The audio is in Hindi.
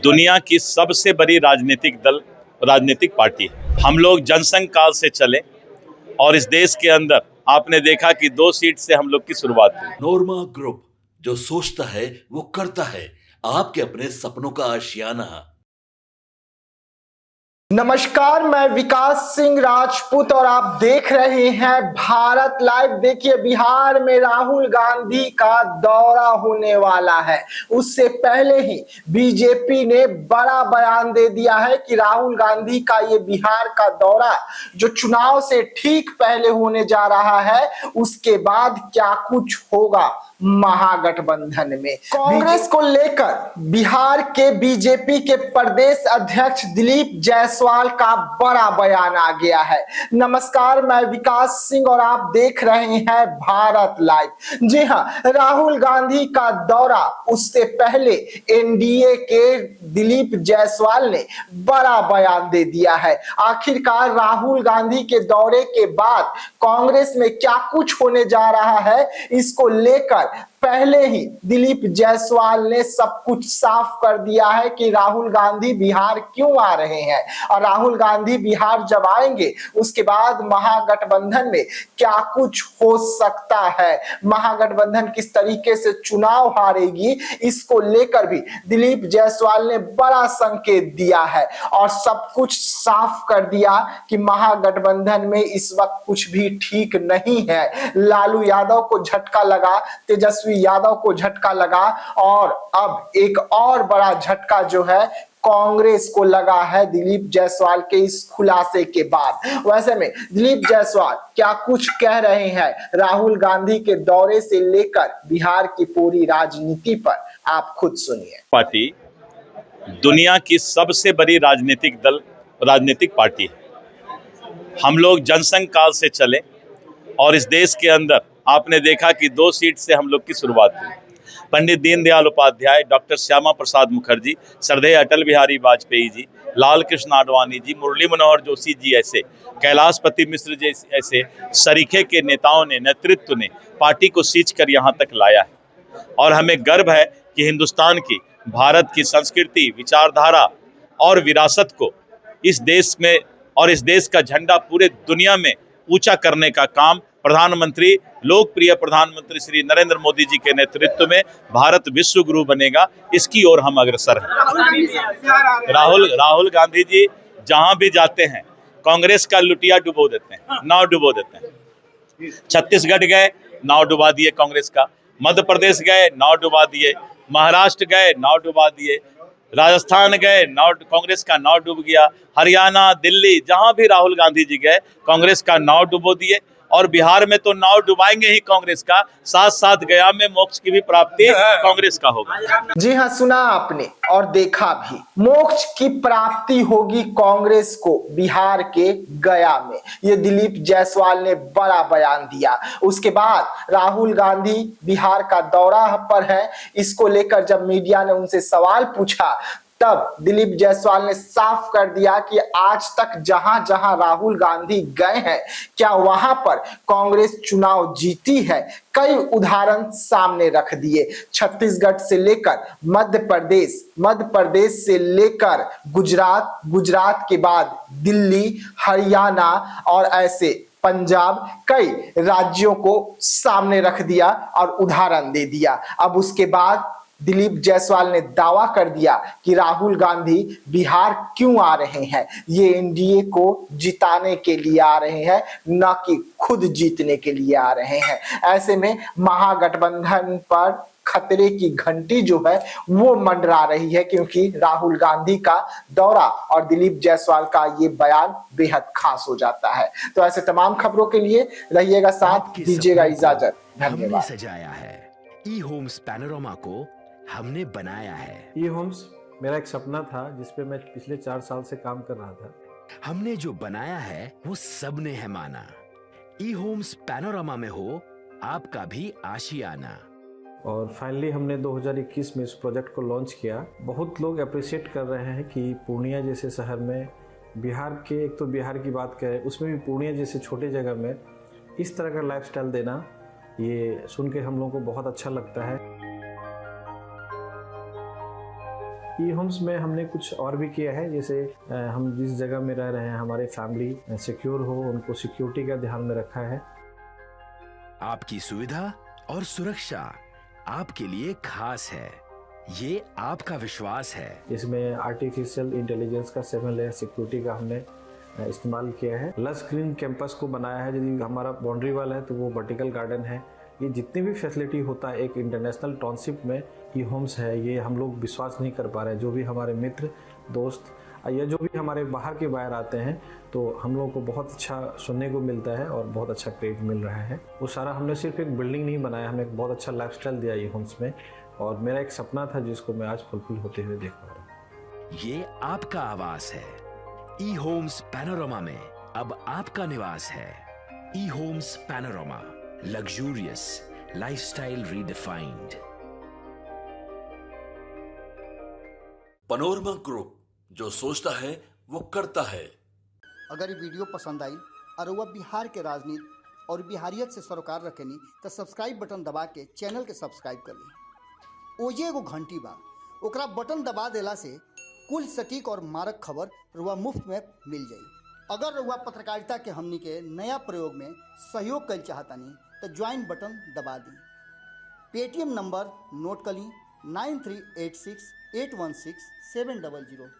दुनिया की सबसे बड़ी राजनीतिक पार्टी है। हम लोग जनसंघ काल से चले और इस देश के अंदर आपने देखा कि 2 सीट से हम लोग की शुरुआत हुई। नोरमा ग्रुप, जो सोचता है वो करता है, आपके अपने सपनों का आशियाना। नमस्कार, मैं विकास सिंह राजपूत और आप देख रहे हैं भारत लाइव। देखिए, बिहार में राहुल गांधी का दौरा होने वाला है। उससे पहले ही बीजेपी ने बड़ा बयान दे दिया है कि राहुल गांधी का ये बिहार का दौरा जो चुनाव से ठीक पहले होने जा रहा है, उसके बाद क्या कुछ होगा महागठबंधन में। कांग्रेस को लेकर बिहार के बीजेपी के प्रदेश अध्यक्ष दिलीप जायसवाल का बड़ा बयान आ गया है। नमस्कार, मैं विकास सिंह और आप देख रहे हैं भारत लाइव। जी हां, राहुल गांधी का दौरा, उससे पहले एनडीए के दिलीप जायसवाल ने बड़ा बयान दे दिया है। आखिरकार राहुल गांधी के दौरे के बाद कांग्रेस में क्या कुछ होने जा रहा है, इसको लेकर पहले ही दिलीप जायसवाल ने सब कुछ साफ कर दिया है कि राहुल गांधी बिहार क्यों आ रहे हैं और राहुल गांधी बिहार जब आएंगे उसके बाद महागठबंधन में क्या कुछ हो सकता है, महागठबंधन किस तरीके से चुनाव हारेगी, इसको लेकर भी दिलीप जायसवाल ने बड़ा संकेत दिया है और सब कुछ साफ कर दिया कि महागठबंधन में इस वक्त कुछ भी ठीक नहीं है। लालू यादव को झटका लगा, तेजस्वी यादव को झटका लगा और अब एक और बड़ा झटका जो है कांग्रेस को लगा है दिलीप जायसवाल के इस खुलासे के बाद। वैसे में दिलीप जायसवाल क्या कुछ कह रहे हैं राहुल गांधी के दौरे से लेकर बिहार की पूरी राजनीति पर, आप खुद सुनिए। पार्टी दुनिया की सबसे बड़ी राजनीतिक पार्टी है। हम लोग जनसंघ काल से चले और इस देश के अंदर आपने देखा कि 2 सीट से हम लोग की शुरुआत हुई। पंडित दीनदयाल उपाध्याय, डॉक्टर श्यामा प्रसाद मुखर्जी, श्रद्धेय अटल बिहारी वाजपेयी जी, लाल कृष्ण आडवाणी जी, मुरली मनोहर जोशी जी, ऐसे कैलाशपति मिश्र जी ऐसे सरीखे के नेताओं ने, नेतृत्व ने पार्टी को सींच कर यहाँ तक लाया है। और हमें गर्व है कि हिंदुस्तान की, भारत की संस्कृति, विचारधारा और विरासत को इस देश में और इस देश का झंडा पूरे दुनिया में ऊंचा करने का काम प्रधानमंत्री, लोकप्रिय प्रधानमंत्री श्री नरेंद्र मोदी जी के नेतृत्व में भारत विश्व गुरु बनेगा, इसकी ओर हम अग्रसर हैं। राहुल गांधी जी जहां भी जाते हैं कांग्रेस का लुटिया डुबो देते हैं, नाव डुबो देते हैं। छत्तीसगढ़ गए, नाव डुबा दिए कांग्रेस का, मध्य प्रदेश गए, नाव डुबा दिए, महाराष्ट्र गए, नाव डुबा दिए, राजस्थान गए, नाव कांग्रेस का नाव डूब गया, हरियाणा, दिल्ली, जहां भी राहुल गांधी जी गए कांग्रेस का नाव डुबो दिए। और बिहार में तो नाव डुबाएंगे ही कांग्रेस का, साथ साथ गया में मोक्ष की भी प्राप्ति कांग्रेस का होगा। जी हां, सुना आपने और देखा भी, मोक्ष की प्राप्ति होगी कांग्रेस को बिहार के गया में। ये दिलीप जायसवाल ने बड़ा बयान दिया। उसके बाद राहुल गांधी बिहार का दौरा पर है, इसको लेकर जब मीडिया ने उनसे सवाल पूछा तब दिलीप जायसवाल ने साफ कर दिया कि आज तक जहां जहां राहुल गांधी गए हैं, क्या वहां पर कांग्रेस चुनाव जीती है। कई उदाहरण सामने रख दिए, छत्तीसगढ़ से लेकर मध्य प्रदेश से लेकर गुजरात, गुजरात के बाद दिल्ली, हरियाणा और ऐसे पंजाब, कई राज्यों को सामने रख दिया और उदाहरण दे दिया। अब उसके बाद दिलीप जायसवाल ने दावा कर दिया कि राहुल गांधी बिहार क्यों आ रहे हैं, ये एनडीए को जिताने के लिए आ रहे हैं, न कि खुद जीतने के लिए आ रहे हैं। ऐसे में महागठबंधन पर खतरे की घंटी जो है वो मंडरा रही है, क्योंकि राहुल गांधी का दौरा और दिलीप जायसवाल का ये बयान बेहद खास हो जाता है। तो ऐसे तमाम खबरों के लिए रहिएगा साथ, दीजिएगा इजाजत। धन्यवाद। सजाया है ई होम्स पैनोरामा को हमने बनाया है। ई होम्स मेरा एक सपना था जिसपे मैं पिछले 4 साल से काम कर रहा था। हमने जो बनाया है वो सबने है माना। ई होम्स पैनोरामा में हो आपका भी आशियाना। और फाइनली हमने 2021 में इस प्रोजेक्ट को लॉन्च किया। बहुत लोग अप्रिशिएट कर रहे हैं कि पूर्णिया जैसे शहर में, बिहार के, एक तो बिहार की बात करें उसमें भी पूर्णिया जैसे छोटे जगह में इस तरह का लाइफस्टाइल देना, ये सुन के हम लोगों को बहुत अच्छा लगता है। ई होम्स में हमने कुछ और भी किया है, जैसे हम जिस जगह में रह रहे हैं हमारे फैमिली सिक्योर हो, उनको सिक्योरिटी का ध्यान में रखा है। आपकी सुविधा और सुरक्षा आपके लिए खास है, ये आपका विश्वास है। इसमें आर्टिफिशियल इंटेलिजेंस का 7 लेयर सिक्योरिटी का हमने इस्तेमाल किया है। लस ग्रीन कैंपस को बनाया है, यदि हमारा बाउंड्री वाल है तो वो वर्टिकल गार्डन है। ये जितनी भी फैसिलिटी होता है एक इंटरनेशनल टाउनशिप में ई होम्स है, ये हम लोग विश्वास नहीं कर पा रहे हैं। जो भी हमारे मित्र दोस्त या जो भी हमारे बाहर आते हैं तो हम लोगों को बहुत अच्छा सुनने को मिलता है और बहुत अच्छा क्रेडिट मिल रहा है। वो सारा हमने सिर्फ एक बिल्डिंग नहीं बनाया, हमें एक बहुत अच्छा लाइफस्टाइल दिया ई होम्स में, और मेरा एक सपना था जिसको मैं आज फुलफिल होते हुए देख पा रहा हूँ। ये आपका आवास है। ई होम्स पैनोरामा में अब आपका निवास है। E homes Panorama, luxurious lifestyle redefined. Panorama group, जो सोचता है वो करता है। अगर ये वीडियो पसंद आई और वह बिहार के राजनीति और बिहारियत से सरोकार रखेनी तो सब्सक्राइब बटन दबा के चैनल के सब्सक्राइब कर ली। ओजे एगो घंटी बा, ओकरा बटन दबा देला से कुल सटीक और मारक खबर रुआ मुफ्त में मिल जाई। अगर रुआ पत्रकारिता के हमनी के नया प्रयोग में सहयोग कर चाहतानी तो ज्वाइन बटन दबा दी। पेटीएम नंबर नोट कर ली 9386816700।